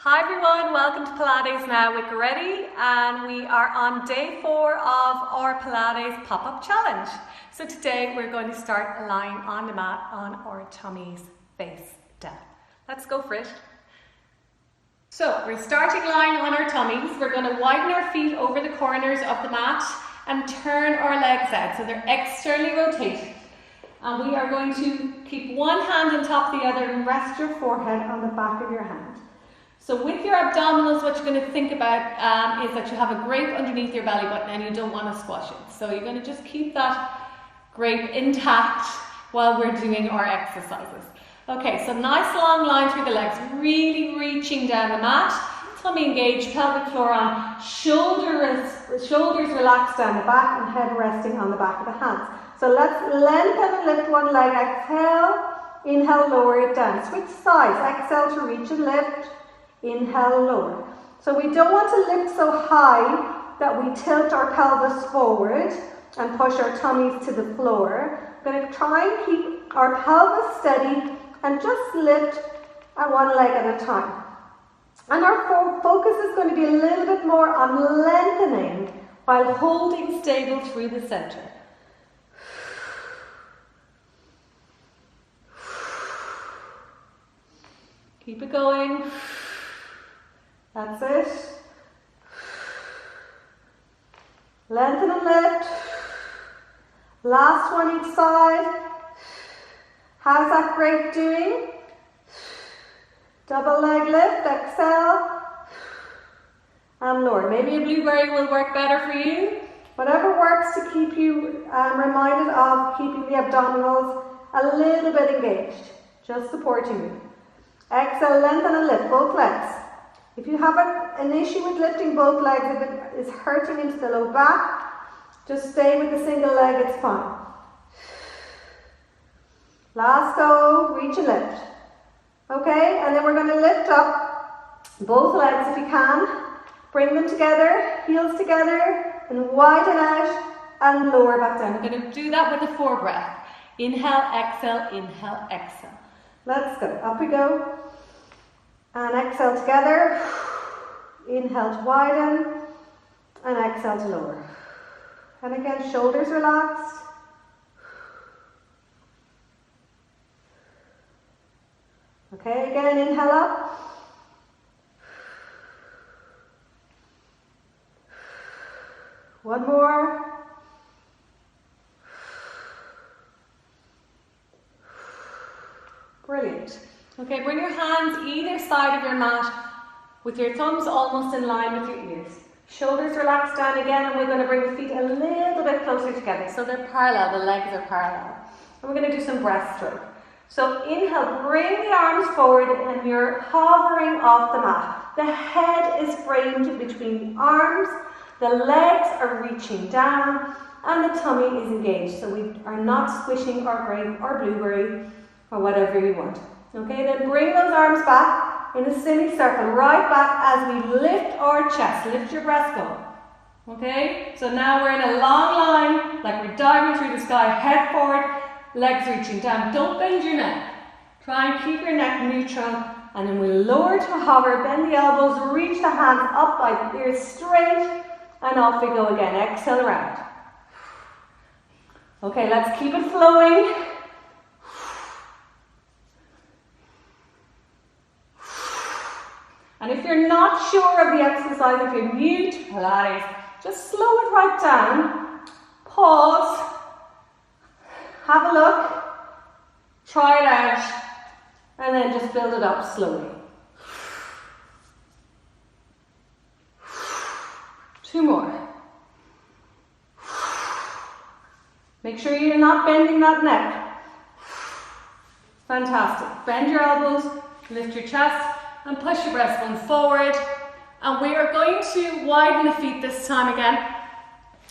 Hi everyone, welcome to Pilates Now with Goretti, and we are on day 4 of our Pilates Pop Up Challenge. So today we're going to start lying on the mat on our tummies face down. Let's go for it. So we're starting lying on our tummies. We're going to widen our feet over the corners of the mat and turn our legs out so they're externally rotated. And we are going to keep one hand on top of the other and rest your forehead on the back of your hand. So with your abdominals, what you're going to think about is that you have a grape underneath your belly button and you don't want to squash it. So you're going to just keep that grape intact while we're doing our exercises. Okay, so nice long line through the legs, really reaching down the mat. Tummy engaged, pelvic floor on, shoulders relaxed down the back and head resting on the back of the hands. So let's lengthen and lift one leg, exhale, inhale, lower it down. Switch sides, exhale to reach and lift. Inhale, lower. So we don't want to lift so high that we tilt our pelvis forward and push our tummies to the floor. We're going to try and keep our pelvis steady and just lift one leg at a time. And our focus is going to be a little bit more on lengthening while holding stable through the center. Keep it going. That's it. Lengthen and lift. Last one each side. How's that grape doing? Double leg lift, exhale. And lower. Maybe a blueberry will work better for you. Whatever works to keep you reminded of keeping the abdominals a little bit engaged. Just supporting you. Exhale, lengthen and lift both legs. If you have an issue with lifting both legs, if it is hurting into the low back, just stay with the single leg, it's fine. Last go, reach and lift. Okay, and then we're going to lift up both legs if you can. Bring them together, heels together, and widen out and lower back down. We're going to do that with a 4 breath. Inhale, exhale, inhale, exhale. Let's go. Up we go. And exhale together. Inhale to widen. And exhale to lower. And again, shoulders relaxed. Okay, again, inhale up. One more. Brilliant. Okay, bring your hands either side of your mat with your thumbs almost in line with your ears. Shoulders relaxed down again, and we're going to bring the feet a little bit closer together so they're parallel, the legs are parallel. And we're going to do some breaststroke. So inhale, bring the arms forward and you're hovering off the mat. The head is framed between the arms, the legs are reaching down, and the tummy is engaged. So we are not squishing our grape or blueberry or whatever you want. Okay, then bring those arms back in a semicircle, right back as we lift our chest. Lift your breast go. Okay, so now we're in a long line, like we're diving through the sky, head forward, legs reaching down. Don't bend your neck. Try and keep your neck neutral, and then we lower to hover, bend the elbows, reach the hands up by the ears straight, and off we go again. Exhale around. Okay, let's keep it flowing. And if you're not sure of the exercise, if you're new to Pilates, just slow it right down, pause, have a look, try it out, and then just build it up slowly. 2 more. Make sure you're not bending that neck. Fantastic. Bend your elbows, lift your chest, and push your breastbone forward. And we are going to widen the feet this time again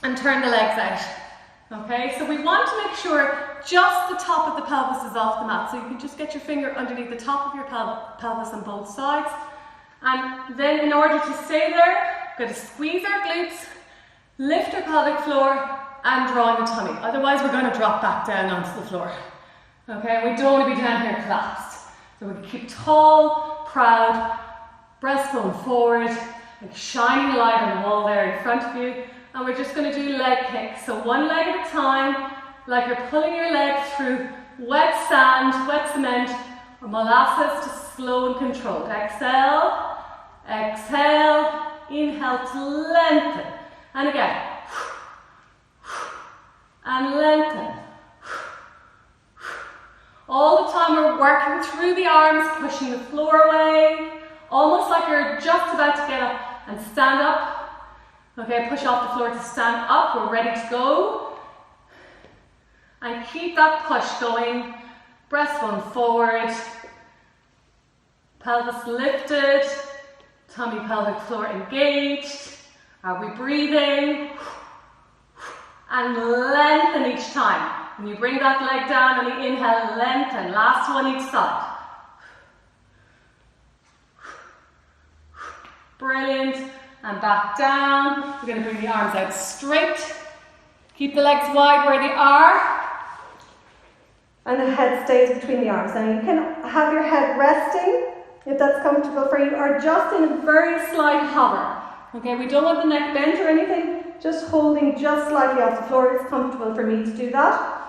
and turn the legs out. Okay, so we want to make sure just the top of the pelvis is off the mat. So you can just get your finger underneath the top of your pelvis on both sides. And then in order to stay there, we're going to squeeze our glutes, lift our pelvic floor, and draw in the tummy. Otherwise, we're going to drop back down onto the floor. Okay, we don't want to be down here collapsed. So we keep tall, proud, breastbone forward, like shining a light on the wall there in front of you. And we're just going to do leg kicks. So one leg at a time, like you're pulling your leg through wet sand, wet cement, or molasses, just slow and controlled. Exhale, exhale, inhale to lengthen. And again. And lengthen. All the time we're working through the arms, pushing the floor away, almost like you're just about to get up and stand up. Okay, push off the floor to stand up, we're ready to go. And keep that push going, breastbone forward, pelvis lifted, tummy pelvic floor engaged. Are we breathing? And lengthen each time. When you bring that leg down on the inhale, lengthen. Last one each side. Brilliant. And back down. We're going to bring the arms out straight. Keep the legs wide where they are. And the head stays between the arms. Now you can have your head resting if that's comfortable for you, or just in a very slight hover. Okay, we don't want the neck bent or anything. Just holding just slightly off the floor. It's comfortable for me to do that,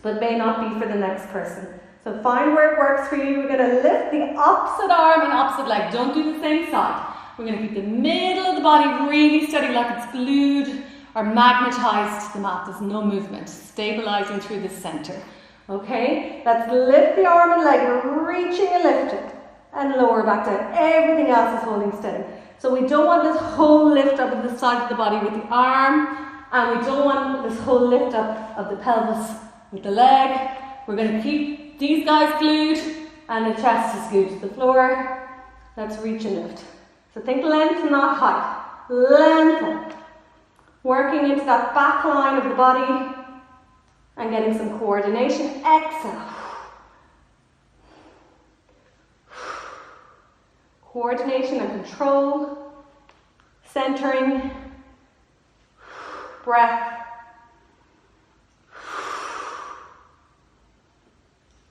but may not be for the next person. So find where it works for you. We're going to lift the opposite arm and opposite leg. Don't do the same side. We're going to keep the middle of the body really steady, like it's glued or magnetized to the mat. There's no movement. Stabilizing through the center. Okay, let's lift the arm and leg. We're reaching and lifting and lower back down. Everything else is holding steady. So we don't want this whole lift up of the side of the body with the arm, and we don't want this whole lift up of the pelvis with the leg. We're going to keep these guys glued and the chest is glued to the floor. Let's reach and lift. So think length, not height. Lengthen. Working into that back line of the body and getting some coordination. Exhale. Coordination and control, centering, breath,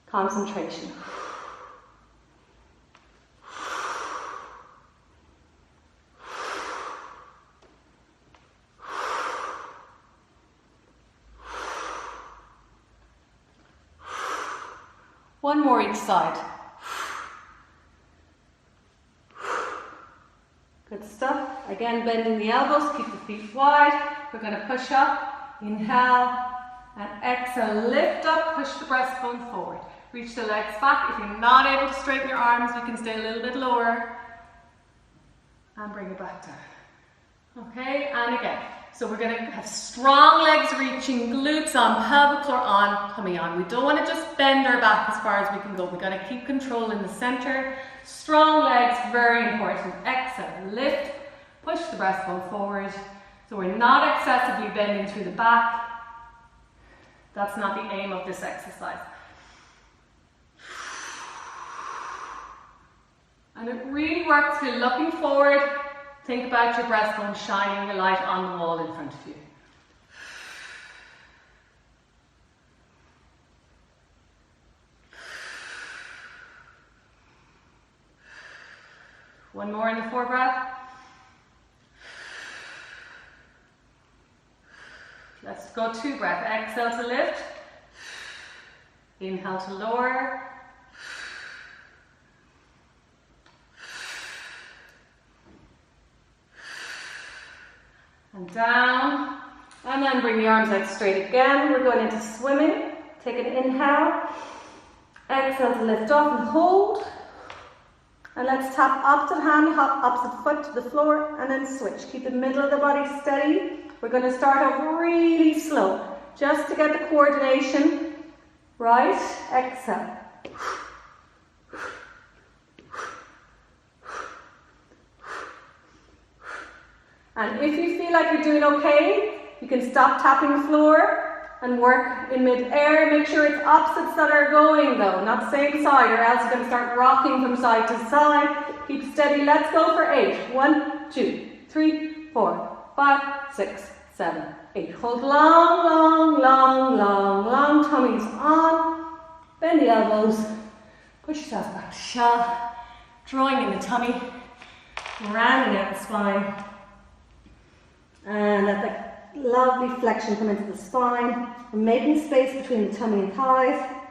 concentration. One more each side. Good stuff. Again, bending the elbows, keep the feet wide. We're going to push up, inhale, and exhale. Lift up, push the breastbone forward. Reach the legs back. If you're not able to straighten your arms, you can stay a little bit lower. And bring it back down. Okay, and again. So we're going to have strong legs reaching, glutes on, pelvic floor on, tummy on. We don't want to just bend our back as far as we can go. We've got to keep control in the center. Strong legs, very important. Exhale, lift, push the breastbone forward. So we're not excessively bending through the back. That's not the aim of this exercise. And it really works if you're looking forward. Think about your breastbone shining a light on the wall in front of you. One more in the fore breath. Let's go 2 breaths. Exhale to lift. Inhale to lower. And down, and then bring the arms out straight again. We're going into swimming. Take an inhale, exhale to lift off and hold. And let's tap opposite hand, hop opposite foot to the floor, and then switch. Keep the middle of the body steady. We're going to start off really slow, just to get the coordination. Right, exhale. And if you feel like you're doing okay, you can stop tapping the floor and work in mid-air. Make sure it's opposites that are going though, not the same side, or else you're going to start rocking from side to side. Keep steady. Let's go for 8. 1, 2, 3, 4, 5, 6, 7, 8. Hold long, long, long, long, long. Tummies on. Bend the elbows. Push yourself back to shell. Drawing in the tummy. rounding out the spine. And let that lovely flexion come into the spine. And making space between the tummy and thighs.